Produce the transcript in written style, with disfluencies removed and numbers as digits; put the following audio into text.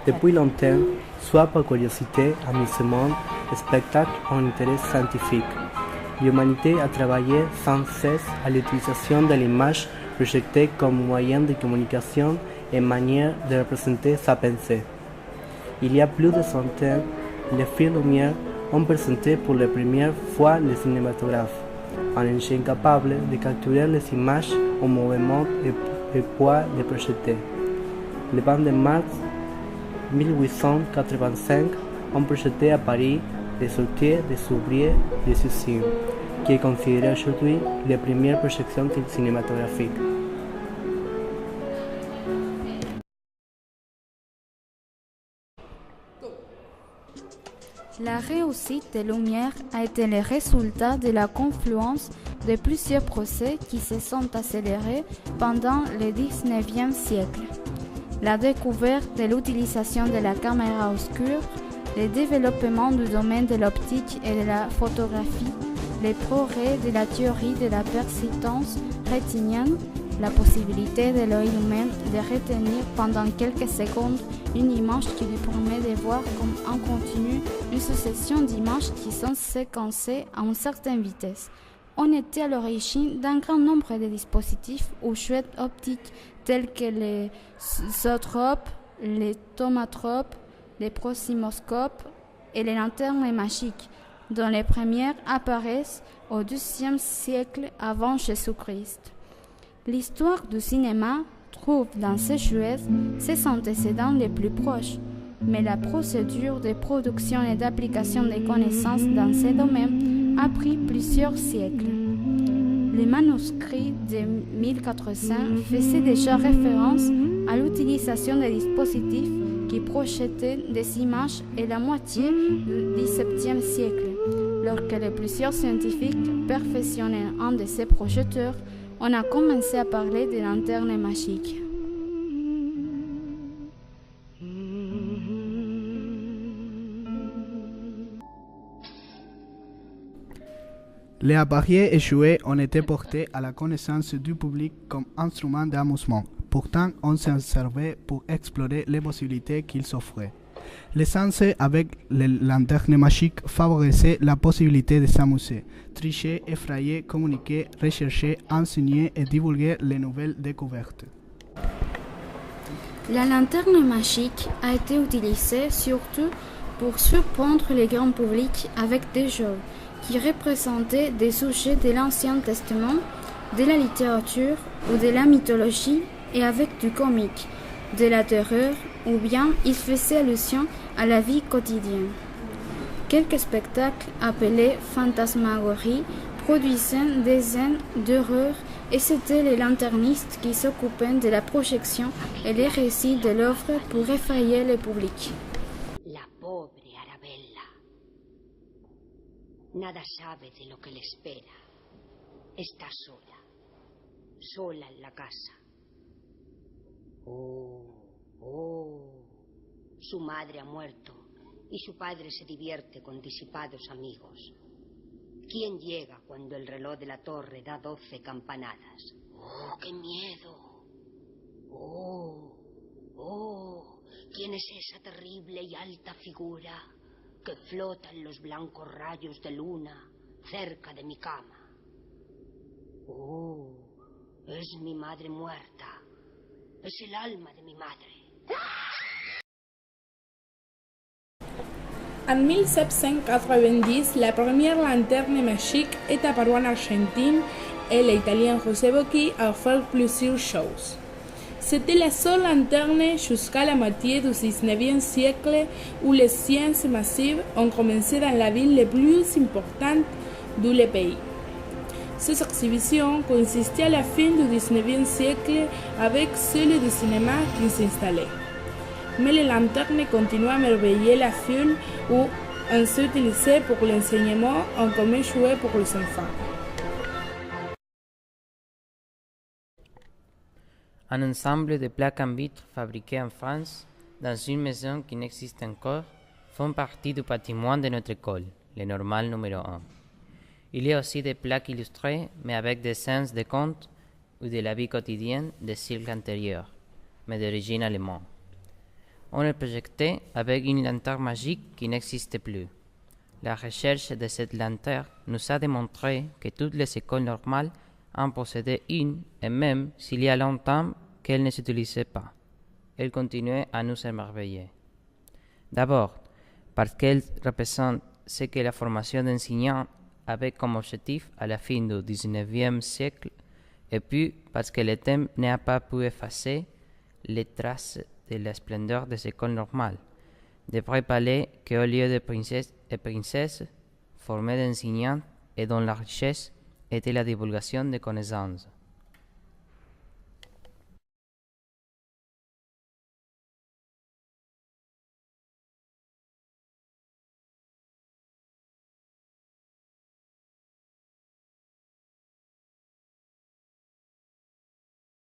Depuis longtemps, soit par curiosité, amusement, spectacle ou intérêt scientifique, l'humanité a travaillé sans cesse à l'utilisation de l'image projetée comme moyen de communication et manière de représenter sa pensée. Il y a plus de 100 ans, les frères Lumière ont présenté pour la première fois le cinématographe, un engin capable de capturer les images au mouvement et poids les projeter. Le 20 mars 1885 ont projeté à Paris Les Sorties des ouvriers des usines, qui est considéré aujourd'hui la première projection cinématographique. La réussite des Lumières a été le résultat de la confluence de plusieurs procès qui se sont accélérés pendant le XIXe siècle. La découverte de l'utilisation de la caméra obscure, le développement du domaine de l'optique et de la photographie, les progrès de la théorie de la persistance rétinienne, la possibilité de l'œil humain de retenir pendant quelques secondes une image qui lui permet de voir comme en continu une succession d'images qui sont séquencées à une certaine vitesse. On était à l'origine d'un grand nombre de dispositifs ou chouettes optiques tels que les zootropes, les tomatropes, les proximoscopes et les lanternes magiques, dont les premières apparaissent au XIIe siècle avant Jésus-Christ. L'histoire du cinéma trouve dans ces jouets ses antécédents les plus proches, mais la procédure de production et d'application des connaissances dans ces domaines a pris plusieurs siècles. Les manuscrits de 1400 faisaient déjà référence à l'utilisation des dispositifs qui projetaient des images et la moitié du XVIIe siècle, lorsque plusieurs scientifiques perfectionnaient un de ces projecteurs. On a commencé à parler de lanternes magiques. Les appareils et jouets ont été portés à la connaissance du public comme instruments d'amusement. Pourtant, on s'en servait pour explorer les possibilités qu'ils offraient. L'essence avec les lanternes magiques favorisait la possibilité de s'amuser, tricher, effrayer, communiquer, rechercher, enseigner et divulguer les nouvelles découvertes. La lanterne magique a été utilisée surtout pour surprendre le grand public avec des jeux qui représentaient des sujets de l'Ancien Testament, de la littérature ou de la mythologie et avec du comique, de la terreur ou bien il faisait allusion à la vie quotidienne. Quelques spectacles appelés fantasmagorie produisaient des scènes d'horreur et c'étaient les lanternistes qui s'occupaient de la projection et les récits de l'œuvre pour effrayer le public. La pobre Arabella. Nada sabe de lo que le espera. Está sola. Sola en la casa. Su madre ha muerto y su padre se divierte con disipados amigos. ¿Quién llega cuando el reloj de la torre da 12 campanadas? ¡Oh, qué miedo! ¿Quién es esa terrible y alta figura que flota en los blancos rayos de luna cerca de mi cama? Es mi madre muerta. Es el alma de mi madre. En 1790, la première lanterne magique est apparue en Argentine et l'Italien José Bocchi a fait plusieurs choses. C'était la seule lanterne jusqu'à la moitié du XIXe siècle où les sciences massives ont commencé dans la ville la plus importante du pays. Ces exhibitions consistaient à la fin du XIXe siècle avec celle du cinéma qui s'installait. Mais les lanternes continuaient à merveiller la foule où on s'utilisait pour l'enseignement en comme jouet pour les enfants. Un ensemble de plaques en vitre fabriquées en France dans une maison qui n'existe encore font partie du patrimoine de notre école, le normal numéro 1. Il y a aussi des plaques illustrées, mais avec des scènes de contes ou de la vie quotidienne des siècles antérieurs, mais d'origine allemande. On le projetait avec une lanterne magique qui n'existait plus. La recherche de cette lanterne nous a démontré que toutes les écoles normales en possédaient une, et même s'il y a longtemps qu'elle ne s'utilisait pas. Elle continuait à nous émerveiller. D'abord, parce qu'elle représente ce que la formation d'enseignants avait comme objectif à la fin du XIXe siècle, et puis parce que le thème n'a pas pu effacer les traces de la splendeur des écoles normales, des vrais palais qui, au lieu de princesses et princesses, formaient d'enseignants et dont la richesse était la divulgation des connaissances.